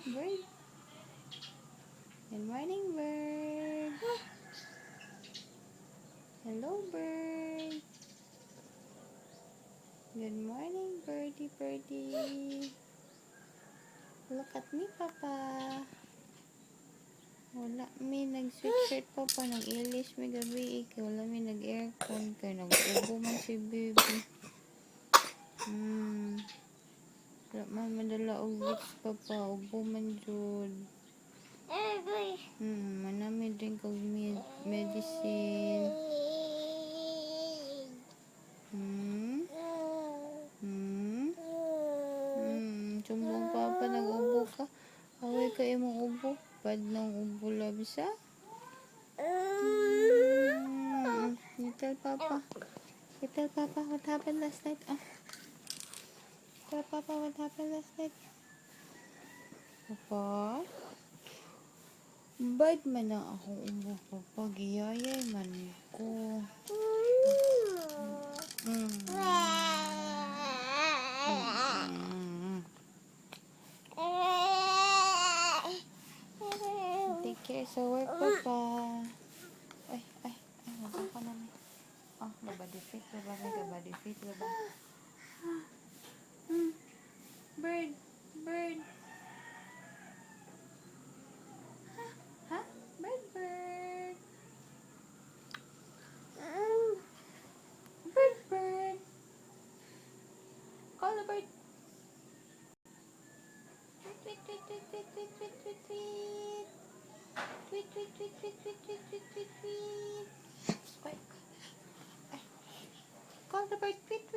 bird. Good morning, bird. Hello, bird. Good morning, birdie, birdie. Look at me, Papa. Wala mi nag-sweatshirt, Papa. Nag-ilis mi gabi. Wala mi nag-aircon. Kaya nag-ubo man si baby. Wala man madala og Vicks, Papa. Ubo man jud. Manami drink og medicine. Sumbong, Papa. Nag-ubo ka. Away ka imong ubo. Bad ng ubo labisa. You tell Papa. You tell Papa what happened last night. Tell Papa what happened last night. Papa? Bad man na akong ubo, Papa. Giyayay man ko. Take care sa work, Papa. Ay. Nagpapa na may. Body fit. Body fit. Bird. Bird. Ha? Bird. Bird. Call the bird. Tweet. Quiet. Call the bird. Tweet.